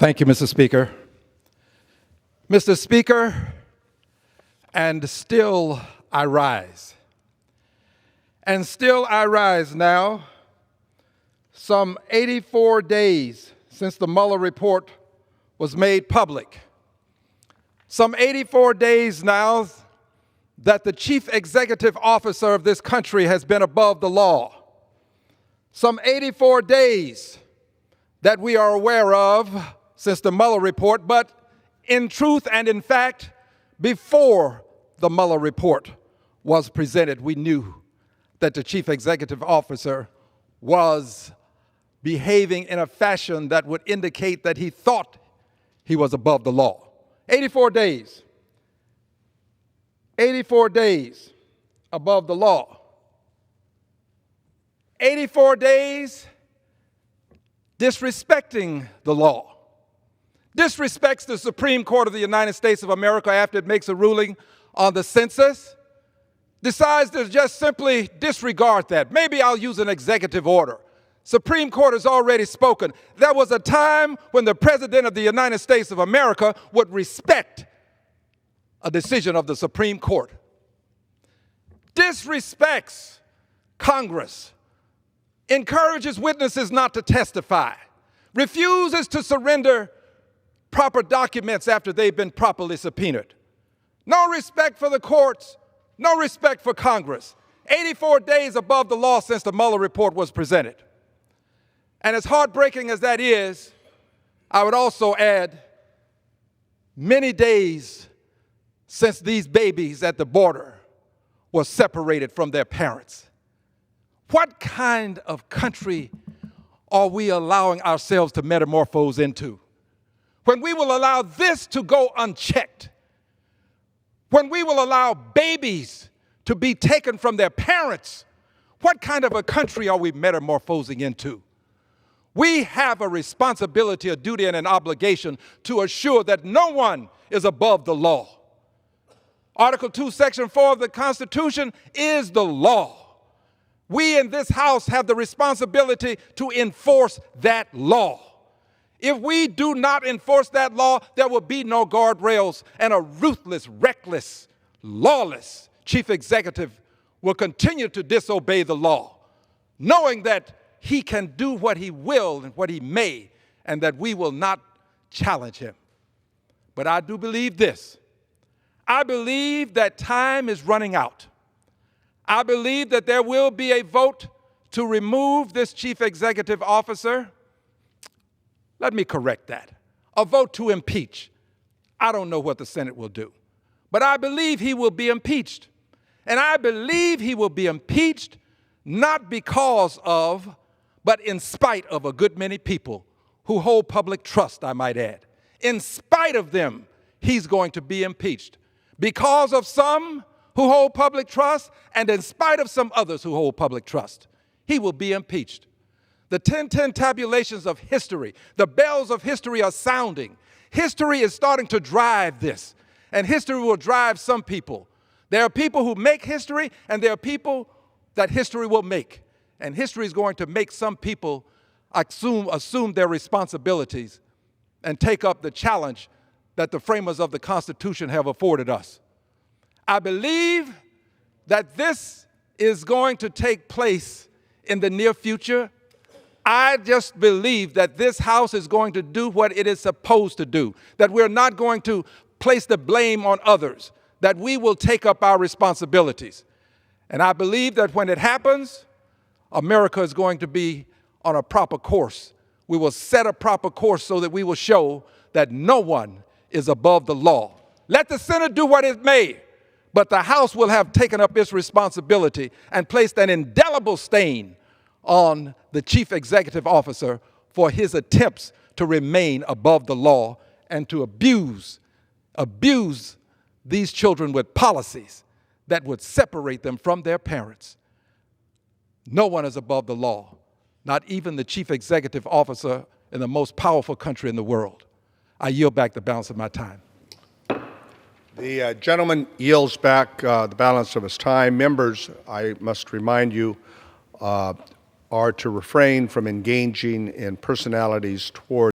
Thank you, Mr. Speaker. Mr. Speaker, and still I rise. And still I rise now, some 84 days since the Mueller report was made public. Some 84 days now that the chief executive officer of this country has been above the law. Some 84 days that we are aware of since the Mueller report, but in truth and in fact, before the Mueller report was presented, we knew that the chief executive officer was behaving in a fashion that would indicate that he thought he was above the law. 84 days. 84 days above the law. 84 days disrespecting the law. Disrespects the Supreme Court of the United States of America after it makes a ruling on the census. Decides to just simply disregard that. Maybe I'll use an executive order. Supreme Court has already spoken. There was a time when the President of the United States of America would respect a decision of the Supreme Court. Disrespects Congress. Encourages witnesses not to testify. Refuses to surrender proper documents after they've been properly subpoenaed. No respect for the courts. No respect for Congress. 84 days above the law since the Mueller report was presented. And as heartbreaking as that is, I would also add many days since these babies at the border were separated from their parents. What kind of country are we allowing ourselves to metamorphose into? When we will allow this to go unchecked, when we will allow babies to be taken from their parents, what kind of a country are we metamorphosing into? We have a responsibility, a duty, and an obligation to assure that no one is above the law. Article 2, Section 4 of the Constitution is the law. We in this House have the responsibility to enforce that law. If we do not enforce that law, there will be no guardrails, and a ruthless, reckless, lawless chief executive will continue to disobey the law, knowing that he can do what he will and what he may, and that we will not challenge him. But I do believe this. I believe that time is running out. I believe that there will be a vote to remove this chief executive officer. Let me correct that. A vote to impeach. I don't know what the Senate will do, but I believe he will be impeached. And I believe he will be impeached not because of, but in spite of a good many people who hold public trust, I might add. In spite of them, he's going to be impeached. Because of some who hold public trust, and in spite of some others who hold public trust, he will be impeached. The 1010 tabulations of history, the bells of history are sounding. History is starting to drive this, and history will drive some people. There are people who make history, and there are people that history will make. And history is going to make some people assume their responsibilities and take up the challenge that the framers of the Constitution have afforded us. I believe that this is going to take place in the near future. I just believe that this House is going to do what it is supposed to do, that we're not going to place the blame on others, that we will take up our responsibilities. And I believe that when it happens, America is going to be on a proper course. We will set a proper course so that we will show that no one is above the law. Let the Senate do what it may, but the House will have taken up its responsibility and placed an indelible stain on the chief executive officer for his attempts to remain above the law and to abuse these children with policies that would separate them from their parents. No one is above the law, not even the chief executive officer in the most powerful country in the world. I yield back the balance of my time. The gentleman yields back the balance of his time. Members, I must remind you, are to refrain from engaging in personalities toward